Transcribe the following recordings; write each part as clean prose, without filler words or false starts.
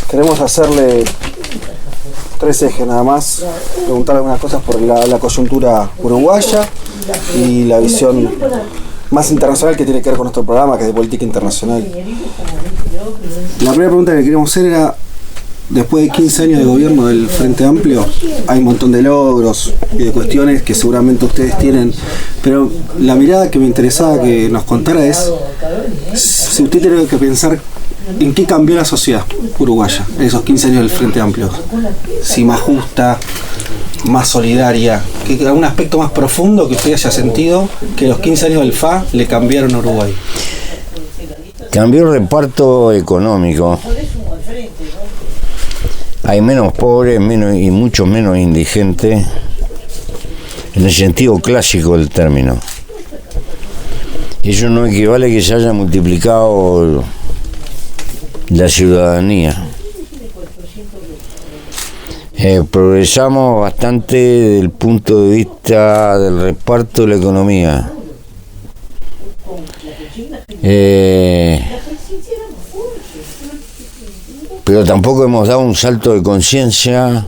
Queremos hacerle 3 ejes nada más, preguntar algunas cosas por la coyuntura uruguaya y la visión más internacional que tiene que ver con nuestro programa, que es de política internacional. La primera pregunta que queríamos hacer era, después de 15 años de gobierno del Frente Amplio, hay un montón de logros y de cuestiones que seguramente ustedes tienen, pero la mirada que me interesaba que nos contara es si usted tiene que pensar en qué cambió la sociedad uruguaya en esos 15 años del Frente Amplio. Si más justa, más solidaria, algún aspecto más profundo que usted haya sentido que los 15 años del FA le cambiaron a Uruguay. Cambió el reparto económico. Hay menos pobres y mucho menos indigentes en el sentido clásico del término. Eso no equivale a que se haya multiplicado la ciudadanía. Progresamos bastante desde el punto de vista del reparto de la economía. Pero tampoco hemos dado un salto de conciencia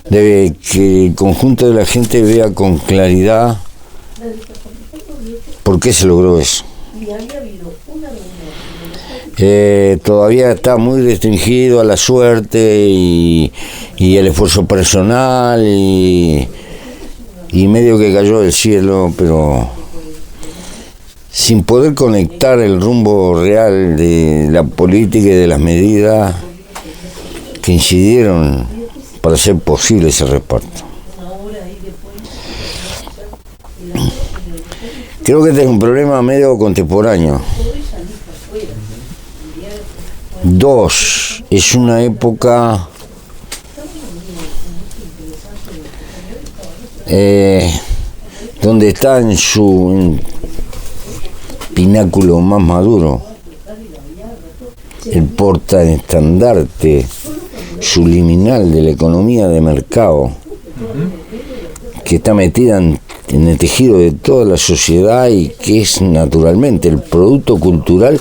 de que el conjunto de la gente vea con claridad por qué se logró eso. Todavía está muy restringido a la suerte y el esfuerzo personal y medio que cayó del cielo, pero sin poder conectar el rumbo real de la política y de las medidas que incidieron para hacer posible ese reparto. Creo que este es un problema medio contemporáneo. 2, es una época donde está en su pináculo más maduro el portaestandarte subliminal de la economía de mercado, que está metida en el tejido de toda la sociedad y que es naturalmente el producto cultural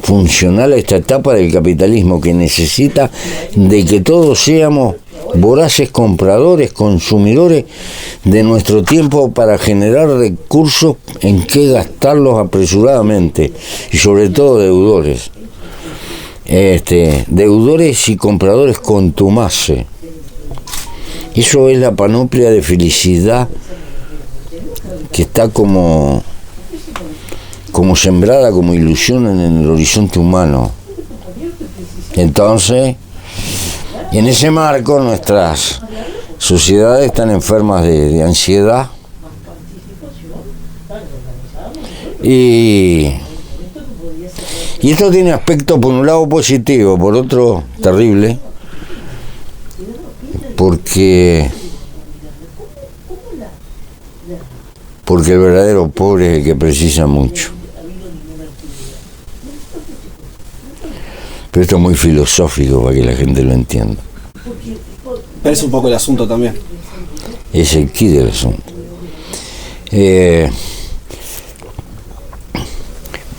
funcional a esta etapa del capitalismo, que necesita de que todos seamos voraces compradores, consumidores de nuestro tiempo para generar recursos en que gastarlos apresuradamente y sobre todo deudores. Deudores y compradores contumaces. Eso es la panoplia de felicidad que está como sembrada como ilusión en el horizonte humano. Entonces, en ese marco nuestras sociedades están enfermas de ansiedad y esto tiene aspectos por un lado positivo, por otro terrible, porque el verdadero pobre es el que precisa mucho. Pero esto es muy filosófico para que la gente lo entienda. Pero es un poco el asunto también. Es el quid del asunto.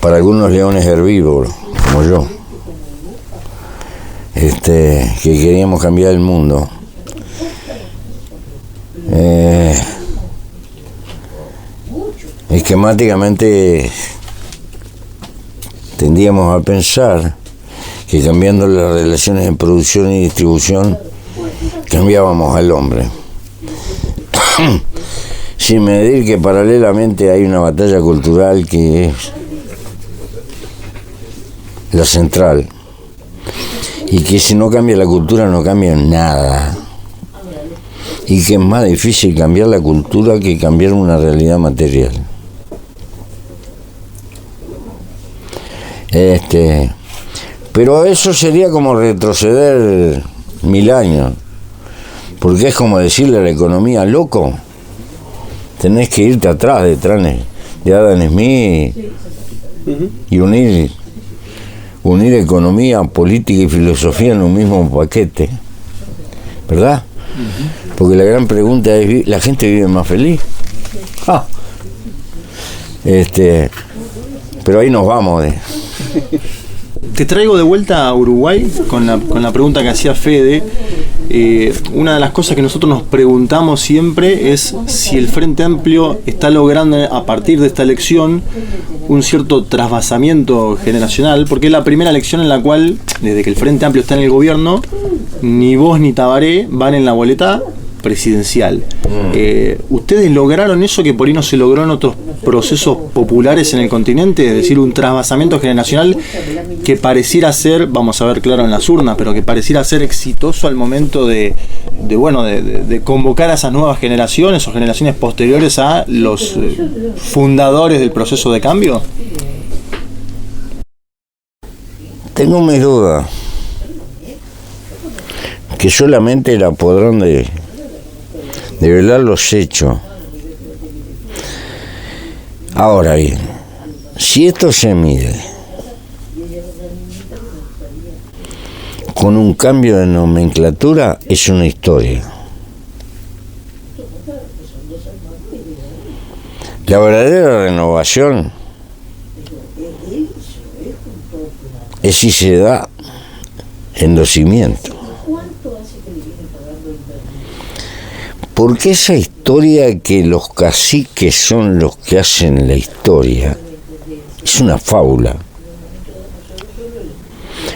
Para algunos leones herbívoros, como yo, que queríamos cambiar el mundo, esquemáticamente tendíamos a pensar que cambiando las relaciones de producción y distribución cambiábamos al hombre. Sin medir que paralelamente hay una batalla cultural que es la central y que si no cambia la cultura no cambia nada, y que es más difícil cambiar la cultura que cambiar una realidad material. Pero eso sería como retroceder 1000 años, porque es como decirle a la economía, loco, tenés que irte atrás de Adam Smith y unir economía, política y filosofía en un mismo paquete, ¿verdad? Porque la gran pregunta es, ¿la gente vive más feliz? Pero ahí nos vamos. Te traigo de vuelta a Uruguay con la pregunta que hacía Fede. Una de las cosas que nosotros nos preguntamos siempre es si el Frente Amplio está logrando a partir de esta elección un cierto trasvasamiento generacional, porque es la primera elección en la cual, desde que el Frente Amplio está en el gobierno, ni vos ni Tabaré van en la boleta presidencial. ¿Ustedes lograron eso que por ahí no se logró en otros procesos populares en el continente? Es decir, un trasvasamiento generacional que pareciera ser, vamos a ver claro en las urnas, pero que pareciera ser exitoso al momento de convocar a esas nuevas generaciones o generaciones posteriores a los fundadores del proceso de cambio. Tengo mis dudas, que solamente la podrán develar los hechos. Ahora bien, si esto se mide con un cambio de nomenclatura, es una historia. La verdadera renovación es si se da en los cimientos. Porque esa historia que los caciques son los que hacen la historia es una fábula.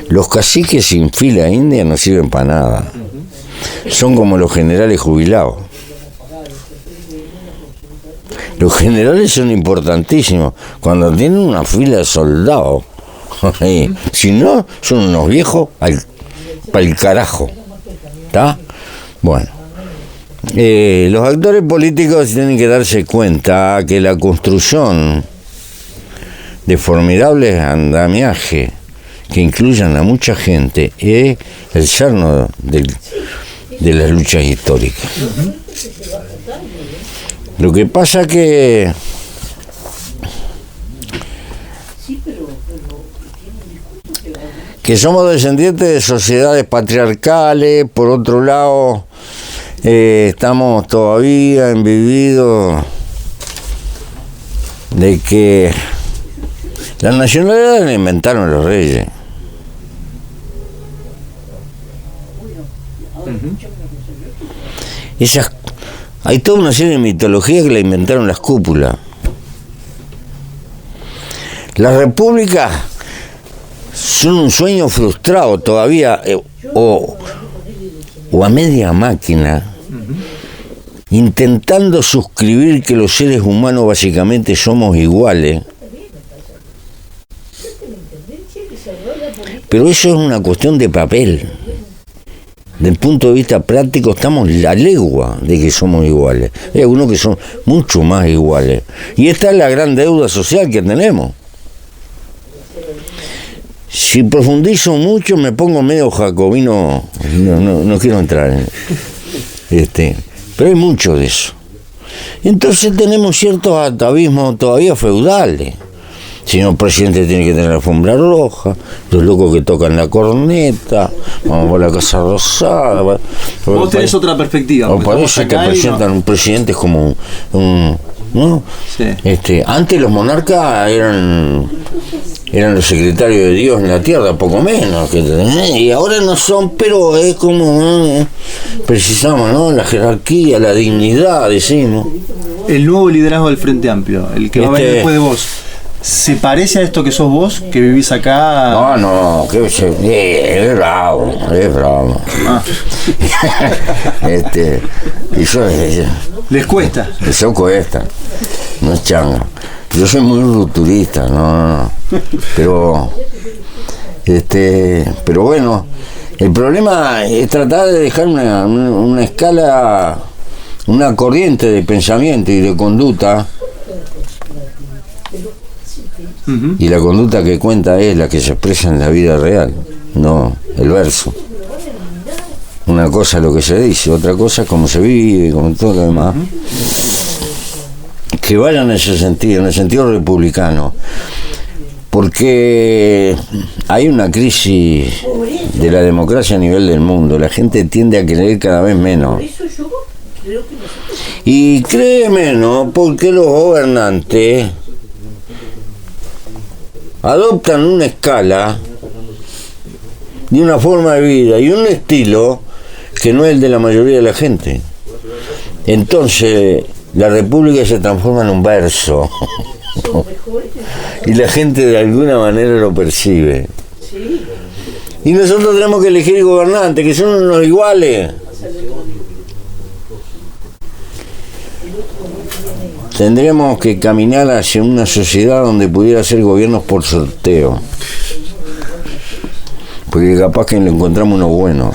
Los caciques sin fila india no sirven para nada. Son como los generales jubilados. Los generales son importantísimos cuando tienen una fila de soldados. Si no, son unos viejos para el carajo. ¿Está? Bueno. Los actores políticos tienen que darse cuenta que la construcción de formidables andamiajes que incluyan a mucha gente es el yerno de las luchas históricas. Lo que pasa que somos descendientes de sociedades patriarcales, por otro lado estamos todavía embebidos de que la nacionalidad la inventaron los reyes. Hay toda una serie de mitologías que la inventaron las cúpulas. Las repúblicas son un sueño frustrado todavía, o a media máquina, intentando suscribir que los seres humanos básicamente somos iguales. Pero eso es una cuestión de papel. Desde el punto de vista práctico estamos la legua de que somos iguales. Hay algunos que son mucho más iguales. Y esta es la gran deuda social que tenemos. Si profundizo mucho me pongo medio jacobino, no quiero entrar en pero hay mucho de eso. Entonces tenemos ciertos atavismos todavía feudales. Señor presidente tiene que tener la alfombra roja, los locos que tocan la corneta, vamos por la Casa Rosada. Vos tenés otra perspectiva. O parece que presentan un presidente como un ¿no? Sí. Antes los monarcas eran los secretarios de Dios en la tierra, poco menos, y ahora no son, pero es como precisamos, ¿no? La jerarquía, la dignidad, decimos. El nuevo liderazgo del Frente Amplio, el que va a venir después de vos, ¿se parece a esto que sos vos, que vivís acá? No, que es bravo, es bravo. Ah. ¿Les cuesta? Eso cuesta, no es changa. Yo soy muy rupturista, no. Pero bueno, el problema es tratar de dejar una escala, una corriente de pensamiento y de conducta. Uh-huh. Y la conducta que cuenta es la que se expresa en la vida real, no el verso. Una cosa es lo que se dice, otra cosa es cómo se vive, como todo lo demás. Uh-huh. Que vaya en ese sentido, en el sentido republicano, porque hay una crisis de la democracia a nivel del mundo. La gente tiende a creer cada vez menos. Y cree menos porque los gobernantes adoptan una escala de una forma de vida y un estilo que no es el de la mayoría de la gente. Entonces, la república se transforma en un verso y la gente de alguna manera lo percibe. Y nosotros tenemos que elegir gobernantes, que son unos iguales. Tendríamos que caminar hacia una sociedad donde pudiera ser gobiernos por sorteo. Porque capaz que le encontramos uno bueno.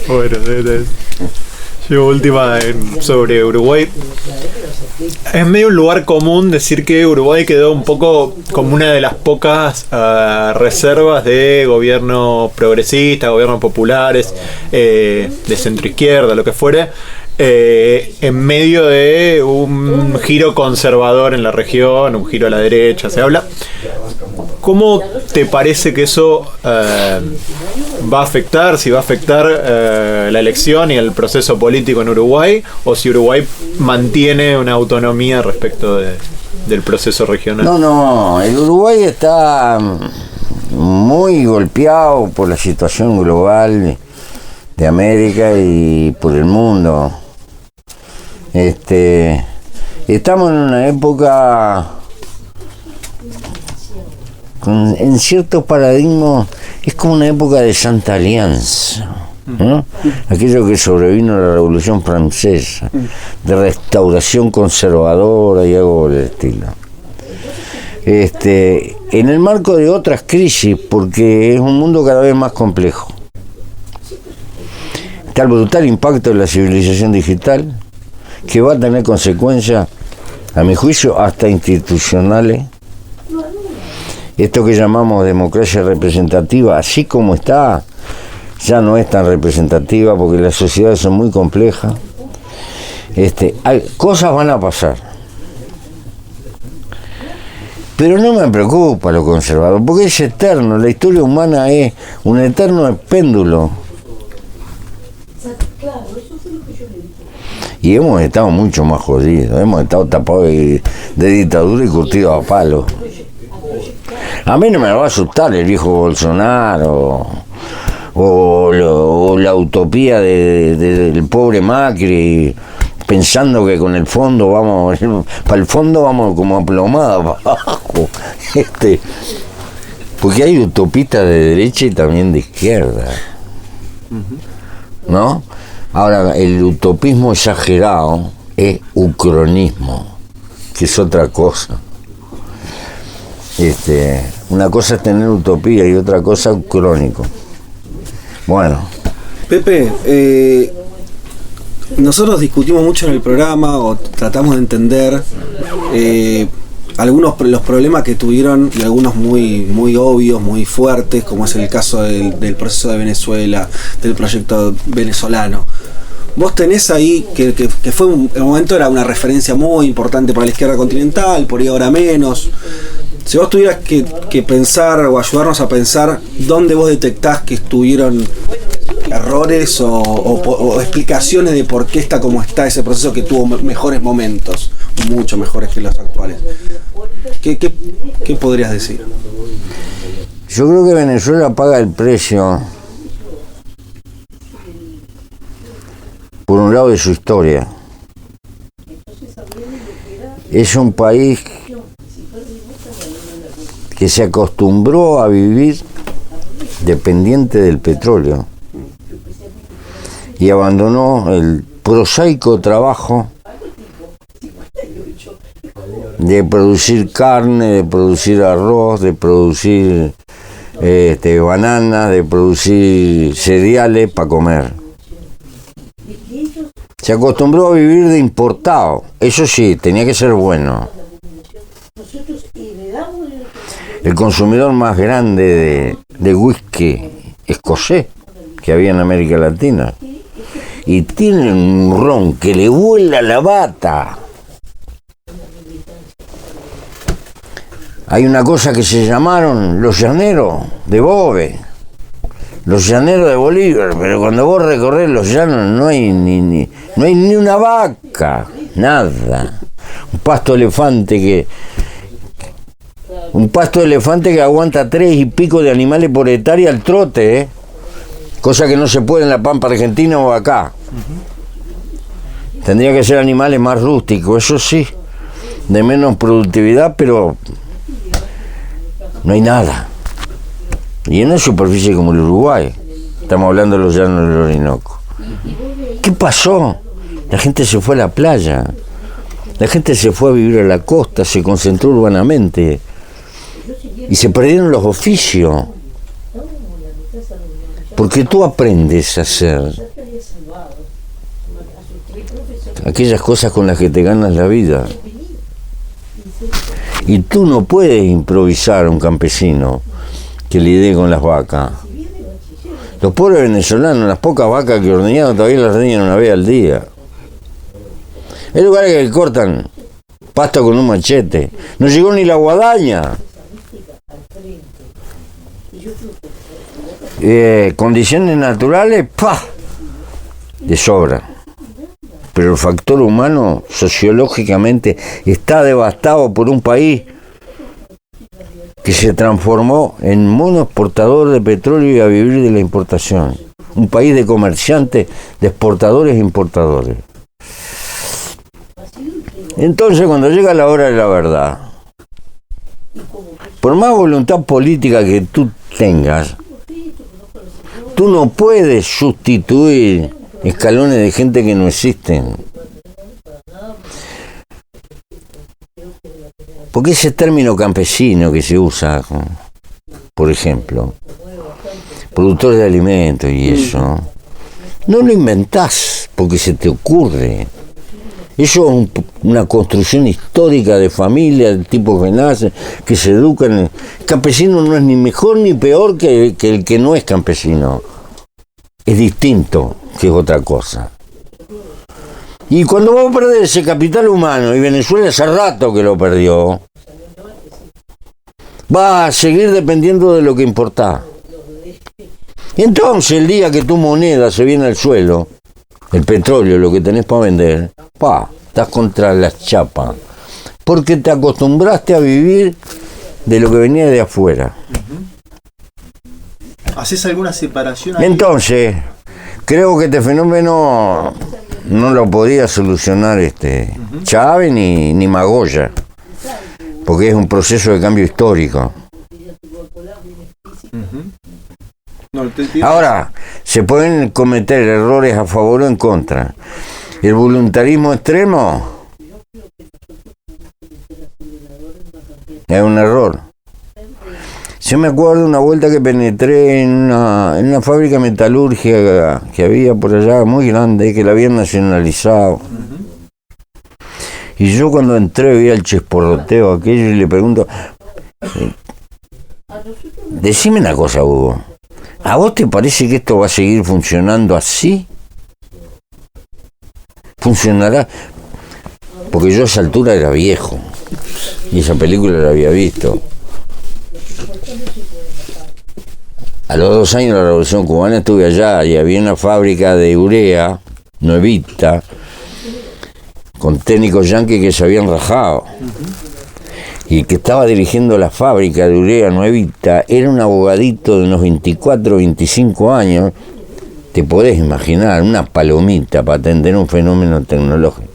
Bueno, yo última sobre Uruguay. Es medio un lugar común decir que Uruguay quedó un poco como una de las pocas reservas de gobierno progresista, gobiernos populares, de centroizquierda, lo que fuere, en medio de un giro conservador en la región, un giro a la derecha, se habla. ¿Cómo te parece que eso va a afectar, si va a afectar la elección y el proceso político en Uruguay, o si Uruguay mantiene una autonomía respecto del proceso regional? No, el Uruguay está muy golpeado por la situación global de América y por el mundo. Estamos en una época en ciertos paradigmas, es como una época de Santa Alianza, ¿no? Aquello que sobrevino a la Revolución Francesa, de restauración conservadora y algo del estilo. En el marco de otras crisis, porque es un mundo cada vez más complejo. Está el brutal impacto de la civilización digital, que va a tener consecuencias, a mi juicio, hasta institucionales. Esto que llamamos democracia representativa, así como está, ya no es tan representativa porque las sociedades son muy complejas. Cosas van a pasar. Pero no me preocupa lo conservador, porque es eterno. La historia humana es un eterno péndulo. Y hemos estado mucho más jodidos, hemos estado tapados de dictadura y curtidos a palos. A mí no me va a asustar el viejo Bolsonaro o la utopía del pobre Macri, pensando que con el fondo vamos, para el fondo vamos como aplomados para abajo. Porque hay utopistas de derecha y también de izquierda, ¿no? Ahora, el utopismo exagerado es ucronismo, que es otra cosa. Una cosa es tener utopía y otra cosa crónico. Bueno. Pepe, nosotros discutimos mucho en el programa o tratamos de entender algunos los problemas que tuvieron, y algunos muy, muy obvios, muy fuertes, como es el caso del proceso de Venezuela, del proyecto venezolano. Vos tenés ahí, que fue en el momento era una referencia muy importante para la izquierda continental, por ahí ahora menos. Si vos tuvieras que pensar o ayudarnos a pensar dónde vos detectás que estuvieron errores o explicaciones de por qué está como está ese proceso, que tuvo mejores momentos, mucho mejores que los actuales, ¿qué podrías decir? Yo creo que Venezuela paga el precio, por un lado, de su historia. Es un país que se acostumbró a vivir dependiente del petróleo y abandonó el prosaico trabajo de producir carne, de producir arroz, de producir bananas, de producir cereales para comer. Se acostumbró a vivir de importado. Eso sí, tenía que ser bueno. El consumidor más grande de whisky escocés que había en América Latina. Y tiene un ron que le vuela la bata. Hay una cosa que se llamaron los llaneros de Bove, los llaneros de Bolívar, pero cuando vos recorres los llanos no hay ni una vaca, nada. Un pasto elefante Un pasto de elefante que aguanta 3 y pico de animales por hectárea al trote, ¿eh? Cosa que no se puede en la pampa argentina o acá. Tendría que ser animales más rústicos, eso sí, de menos productividad, pero no hay nada. Y en una superficie como el Uruguay, estamos hablando de los llanos del Orinoco. ¿Qué pasó? La gente se fue a la playa, la gente se fue a vivir a la costa, se concentró urbanamente y se perdieron los oficios. Porque tú aprendes a hacer aquellas cosas con las que te ganas la vida. Y tú no puedes improvisar a un campesino que lidie con las vacas. Los pobres venezolanos, las pocas vacas que ordeñaban, todavía las ordeñan una vez al día. Hay lugares que cortan pasto con un machete. No llegó ni la guadaña. Condiciones naturales, ¡pah!, de sobra. Pero el factor humano, sociológicamente, está devastado por un país que se transformó en monoexportador de petróleo y a vivir de la importación. Un país de comerciantes, de exportadores e importadores. Entonces, cuando llega la hora de la verdad, por más voluntad política que tú tengas, tú no puedes sustituir escalones de gente que no existen. Porque ese término campesino que se usa, por ejemplo, productores de alimentos y eso, no lo inventás porque se te ocurre. Eso es una construcción histórica de familia, de tipos que nacen, que se educan. El campesino no es ni mejor ni peor que el que no es campesino. Es distinto, que es otra cosa. Y cuando vos perdés ese capital humano, y Venezuela hace rato que lo perdió, va a seguir dependiendo de lo que importás. Y entonces el día que tu moneda se viene al suelo, el petróleo, lo que tenés para vender, estás contra las chapas. Porque te acostumbraste a vivir de lo que venía de afuera. ¿Haces alguna separación ahí? Entonces, creo que este fenómeno no lo podía solucionar Chávez ni Magoya, porque es un proceso de cambio histórico. Ahora, se pueden cometer errores a favor o en contra. El voluntarismo extremo es un error. Yo me acuerdo una vuelta que penetré en una fábrica metalúrgica que había por allá, muy grande, que la habían nacionalizado. Y yo cuando entré vi el chisporroteo aquello y le pregunto, decime una cosa, Hugo, ¿a vos te parece que esto va a seguir funcionando así? ¿Funcionará? Porque yo a esa altura era viejo y esa película la había visto. A los 2 años de la Revolución Cubana estuve allá y había una fábrica de urea, nuevita, con técnicos yanquis que se habían rajado. Y el que estaba dirigiendo la fábrica de urea nuevita era un abogadito de unos 24, 25 años. Te podés imaginar, una palomita para atender un fenómeno tecnológico.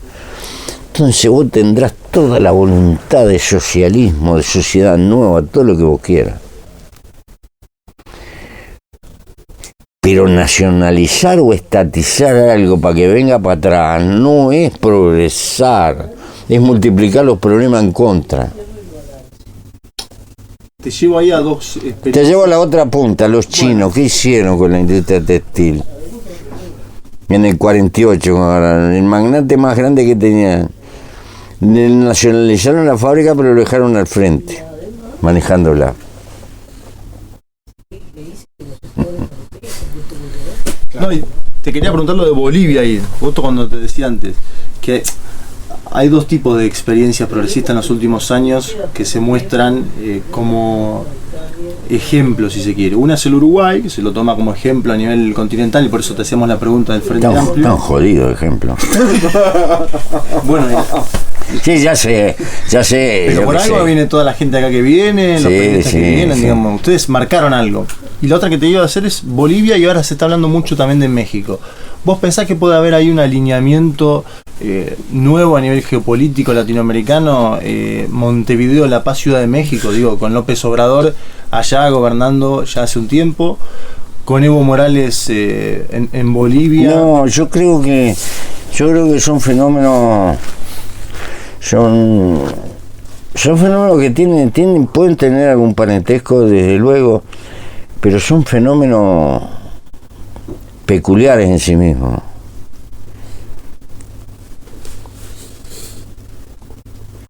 Entonces vos tendrás toda la voluntad de socialismo, de sociedad nueva, todo lo que vos quieras. Pero nacionalizar o estatizar algo para que venga para atrás no es progresar, es multiplicar los problemas en contra. Te llevo ahí a dos experiencias. Te llevo a la otra punta, los chinos, ¿qué hicieron con la industria textil? En el 48, el magnate más grande que tenían. Nacionalizaron la fábrica, pero lo dejaron al frente, manejándola. No, y te quería preguntar lo de Bolivia ahí, justo cuando te decía antes, que hay 2 tipos de experiencias progresistas en los últimos años que se muestran como ejemplo, si se quiere. Una es el Uruguay, que se lo toma como ejemplo a nivel continental, y por eso te hacíamos la pregunta del Frente Amplio. Tan jodido ejemplo. Bueno, Sí, ya sé. Pero por algo viene toda la gente acá que viene, los periodistas que vienen, digamos, ustedes marcaron algo. Y la otra que te iba a hacer es Bolivia, y ahora se está hablando mucho también de México. ¿Vos pensás que puede haber ahí un alineamiento nuevo a nivel geopolítico latinoamericano? Montevideo, La Paz, Ciudad de México, digo, con López Obrador allá gobernando ya hace un tiempo, con Evo Morales en Bolivia. No, yo creo que son fenómenos. Son fenómenos que pueden tener algún parentesco, desde luego, pero son fenómenos peculiares en sí mismos.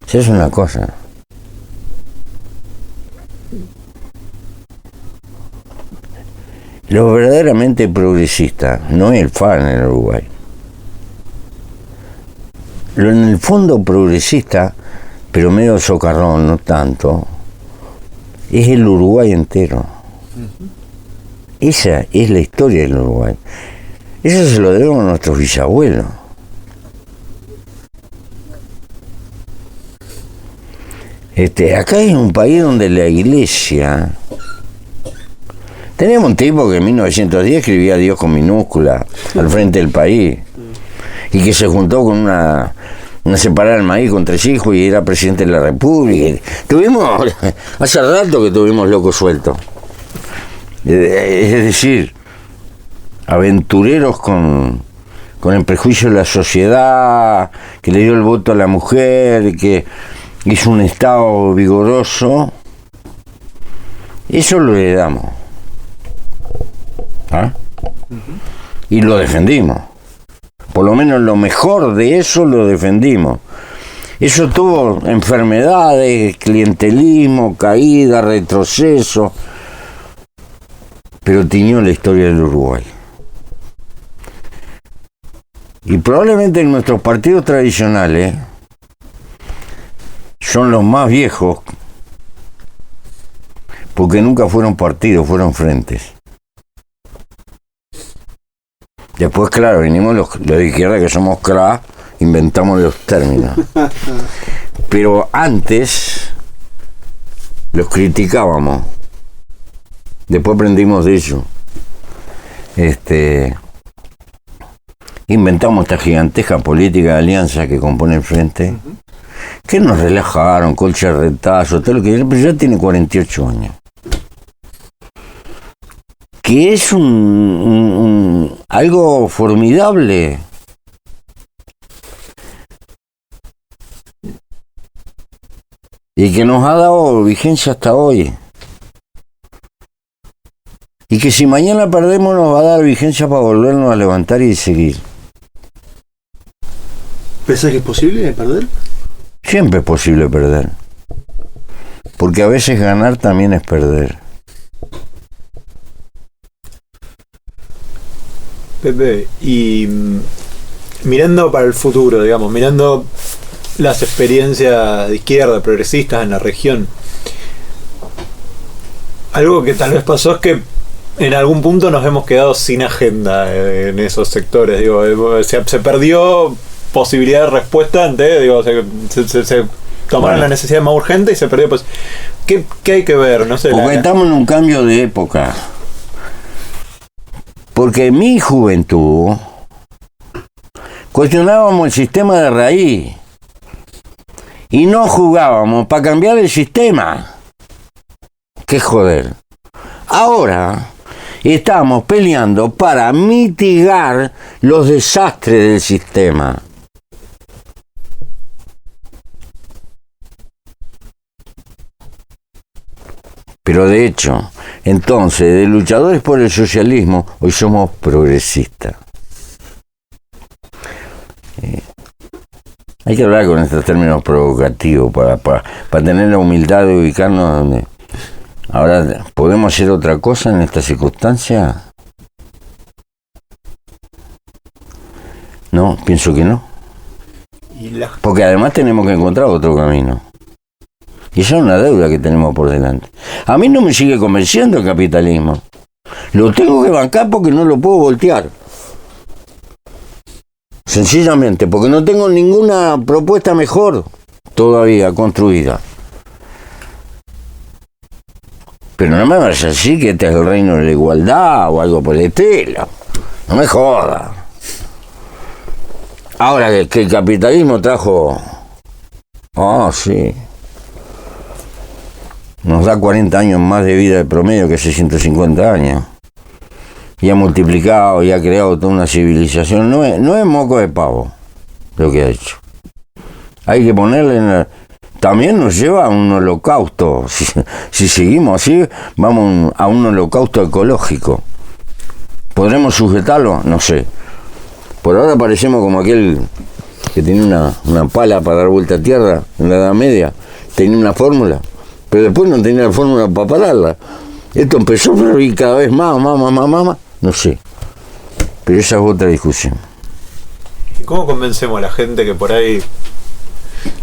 Esa es una cosa. Lo verdaderamente progresista no es el FARC en el Uruguay. Lo en el fondo progresista, pero medio socarrón, no tanto, es el Uruguay entero. Esa es la historia del Uruguay. Eso se lo debemos a nuestros bisabuelos. Acá es un país donde la iglesia... Teníamos un tipo que en 1910 escribía a Dios con minúscula al frente del país, y que se juntó con una separada del maíz con 3 hijos y era presidente de la República. Hace rato que tuvimos locos sueltos. Es decir, aventureros con el prejuicio de la sociedad, que le dio el voto a la mujer, que hizo un Estado vigoroso. Eso lo heredamos. ¿Ah? Y lo defendimos. Por lo menos lo mejor de eso lo defendimos. Eso tuvo enfermedades, clientelismo, caída, retroceso, pero tiñó la historia del Uruguay. Y probablemente en nuestros partidos tradicionales son los más viejos, porque nunca fueron partidos, fueron frentes. Después, claro, vinimos los de izquierda, que somos cra, inventamos los términos. Pero antes los criticábamos. Después aprendimos de ello. Inventamos esta gigantesca política de alianza que compone el frente, que nos relajaron, colcha de retazo, todo lo que pero ya tiene 48 años. Que es algo formidable. Y que nos ha dado vigencia hasta hoy. Y que si mañana perdemos nos va a dar vigencia para volvernos a levantar y seguir. ¿Pensás que es posible perder? Siempre es posible perder. Porque a veces ganar también es perder. Pepe, y mirando para el futuro, digamos, mirando las experiencias de izquierda, progresistas en la región, algo que tal vez pasó es que en algún punto nos hemos quedado sin agenda en esos sectores, digo, se perdió posibilidad de respuesta antes, digo, se tomaron la necesidad más urgente y se perdió, pues, ¿qué hay que ver? No sé. Porque estamos en un cambio de época. Porque en mi juventud cuestionábamos el sistema de raíz y no jugábamos para cambiar el sistema. ¡Qué joder! Ahora estamos peleando para mitigar los desastres del sistema. Pero de hecho, entonces, de luchadores por el socialismo, hoy somos progresistas. Hay que hablar con estos términos provocativos para tener la humildad de ubicarnos donde... Ahora, ¿podemos hacer otra cosa en esta circunstancia? No, pienso que no. Porque además tenemos que encontrar otro camino. Y esa es una deuda que tenemos por delante. A mí no me sigue convenciendo el capitalismo. Lo tengo que bancar porque no lo puedo voltear. O Sencillamente, porque no tengo ninguna propuesta mejor todavía construida. Pero no me vayas a decir que este es el reino de la igualdad o algo por el estilo. No me jodas. Ahora que el capitalismo trajo... sí. Nos da 40 años más de vida de promedio que hace 150 años. Y ha multiplicado y ha creado toda una civilización. No es moco de pavo lo que ha hecho. Hay que ponerle... También nos lleva a un holocausto. Si seguimos así, vamos a un holocausto ecológico. ¿Podremos sujetarlo? No sé. Por ahora parecemos como aquel que tenía una pala para dar vuelta a tierra en la Edad Media. Tenía una fórmula, pero después no tenía la fórmula para pararla. Esto empezó a ir cada vez más. No sé. Pero esa es otra discusión. ¿Y cómo convencemos a la gente que por ahí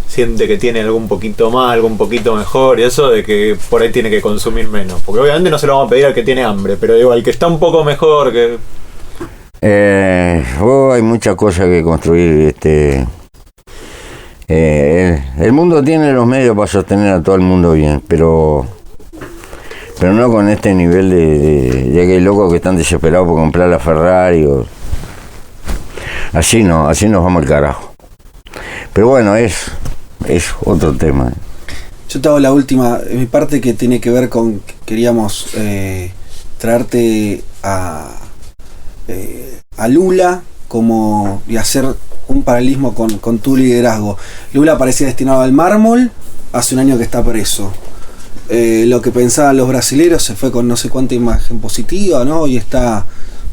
siente que tiene algún poquito más, algún poquito mejor y eso de que por ahí tiene que consumir menos? Porque obviamente no se lo vamos a pedir al que tiene hambre, pero digo, al que está un poco mejor que... hay muchas cosas que construir. El mundo tiene los medios para sostener a todo el mundo bien, pero no con este nivel de que hay locos que están desesperados por comprar la Ferrari así nos vamos al carajo. Pero bueno, es otro tema. Yo te hago la última, en mi parte, que tiene que ver con... Queríamos traerte a Lula y hacer un paralelismo con tu liderazgo. Lula parecía destinado al mármol, hace un año que está preso. Lo que pensaban los brasileros se fue con no sé cuánta imagen positiva, ¿no? Y está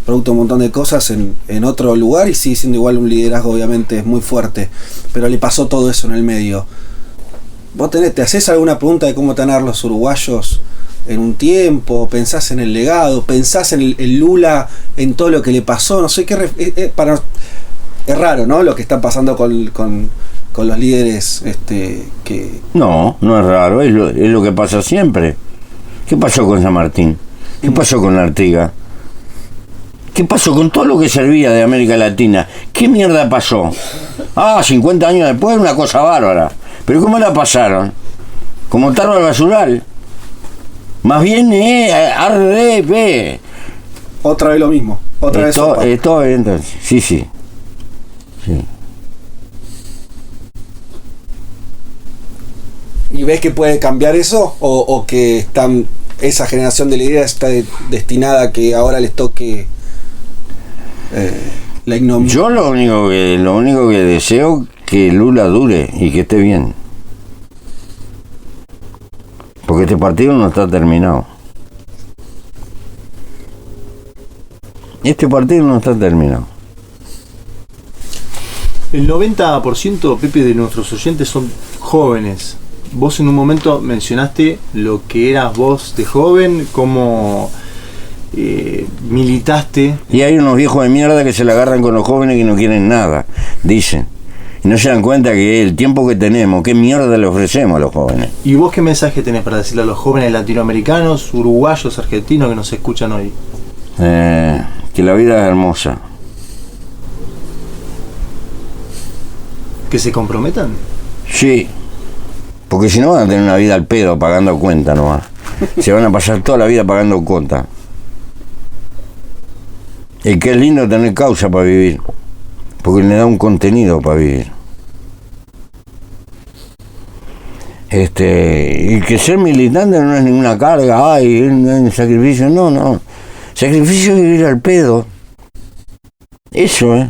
producto de un montón de cosas en otro lugar y sigue siendo igual un liderazgo, obviamente es muy fuerte, pero le pasó todo eso en el medio. ¿Vos te haces alguna pregunta de cómo tener los uruguayos en un tiempo? ¿Pensás en el legado? ¿Pensás en el Lula, en todo lo que le pasó? No sé qué... Es raro, ¿no? Lo que está pasando con los líderes que... No es raro, es lo que pasa siempre. ¿Qué pasó con San Martín? ¿Qué pasó con Artigas? ¿Qué pasó con todo lo que servía de América Latina? ¿Qué mierda pasó? 50 años después, una cosa bárbara. ¿Pero cómo la pasaron? Como tarro al basural. Más bien, otra vez lo mismo. Otra vez. Todo entonces. Sí. ¿Y ves que puede cambiar eso? ¿O que esa generación de líderes está destinada a que ahora les toque la ignominia? Yo lo único que deseo que Lula dure y que esté bien. Porque este partido no está terminado. Este partido no está terminado. El 90%, Pepe, de nuestros oyentes son jóvenes. Vos en un momento mencionaste lo que eras vos de joven, cómo militaste. Y hay unos viejos de mierda que se la agarran con los jóvenes que no quieren nada, dicen. Y no se dan cuenta que el tiempo que tenemos, qué mierda le ofrecemos a los jóvenes. ¿Y vos qué mensaje tenés para decirle a los jóvenes latinoamericanos, uruguayos, argentinos que nos escuchan hoy? Que la vida es hermosa. ¿Que se comprometan? Sí. Porque si no van a tener una vida al pedo pagando cuenta nomás. Se van a pasar toda la vida pagando cuenta. Y que es lindo tener causa para vivir. Porque le da un contenido para vivir. Y que ser militante no es ninguna carga, sacrificio, no. Sacrificio es vivir al pedo. Eso,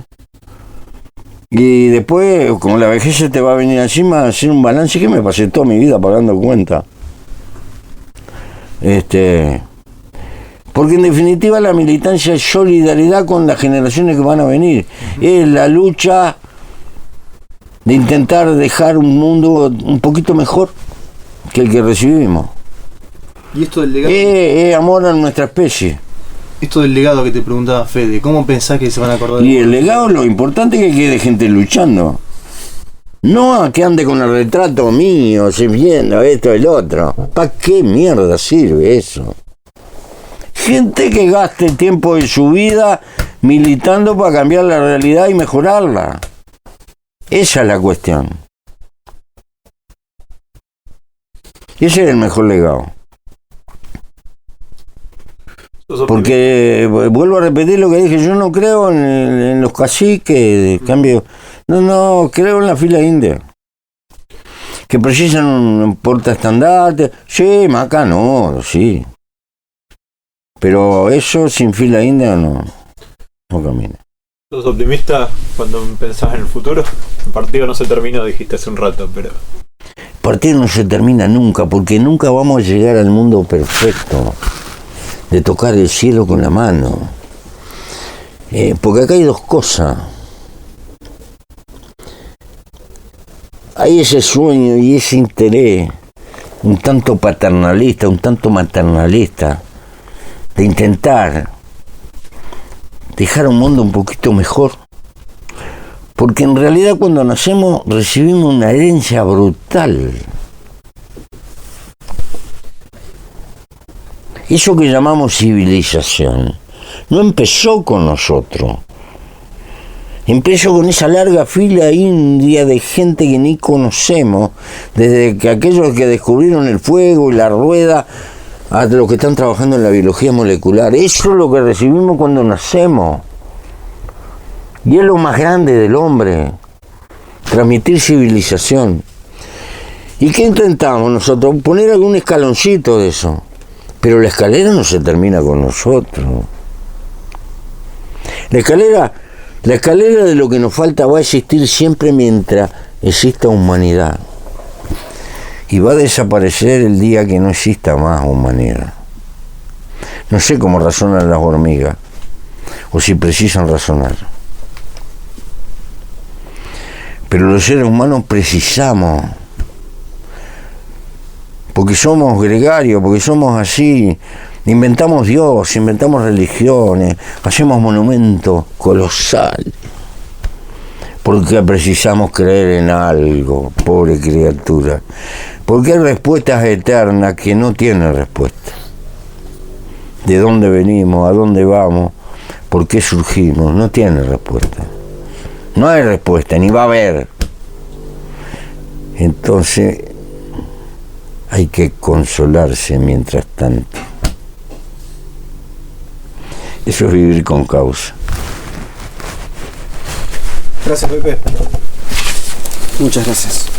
Y después, como la vejez se te va a venir encima, hacer un balance que me pasé toda mi vida pagando cuenta. Porque en definitiva la militancia es solidaridad con las generaciones que van a venir. Es la lucha de intentar dejar un mundo un poquito mejor que el que recibimos. ¿Y esto del legado? Es amor a nuestra especie. Esto del legado que te preguntaba Fede, ¿cómo pensás que se van a acordar? Y el legado, lo importante es que quede gente luchando. No a que ande con el retrato mío, viendo esto, el otro. ¿Para qué mierda sirve eso? Gente que gaste el tiempo de su vida militando para cambiar la realidad y mejorarla. Esa es la cuestión. Ese es el mejor legado. Porque, vuelvo a repetir lo que dije, yo no creo en los caciques, cambio. No, creo en la fila india. Que precisan un portaestandarte. Sí, Maca no, sí. Pero eso sin fila india no camina. ¿Sos optimista cuando pensás en el futuro? El partido no se terminó, dijiste hace un rato, pero... El partido no se termina nunca, porque nunca vamos a llegar al mundo perfecto, de tocar el cielo con la mano. Porque acá hay dos cosas. Hay ese sueño y ese interés, un tanto paternalista, un tanto maternalista, de intentar dejar un mundo un poquito mejor. Porque en realidad cuando nacemos recibimos una herencia brutal. Eso que llamamos civilización no empezó con nosotros. Empezó con esa larga fila india de gente que ni conocemos, desde que aquellos que descubrieron el fuego y la rueda, a los que están trabajando en la biología molecular. Eso es lo que recibimos cuando nacemos. Y es lo más grande del hombre, transmitir civilización. ¿Y qué intentamos nosotros? Poner algún escaloncito de eso. Pero la escalera no se termina con nosotros. La escalera de lo que nos falta va a existir siempre mientras exista humanidad. Y va a desaparecer el día que no exista más humanidad. No sé cómo razonan las hormigas, o si precisan razonar. Pero los seres humanos precisamos, porque somos gregarios, porque somos así. Inventamos Dios, inventamos religiones, hacemos monumentos colosales, porque precisamos creer en algo, pobre criatura. Porque hay respuestas eternas que no tienen respuesta. ¿De dónde venimos? ¿A dónde vamos? ¿Por qué surgimos? No tiene respuesta. No hay respuesta, ni va a haber. Entonces, hay que consolarse mientras tanto. Eso es vivir con causa. Gracias, Pepe. Muchas gracias.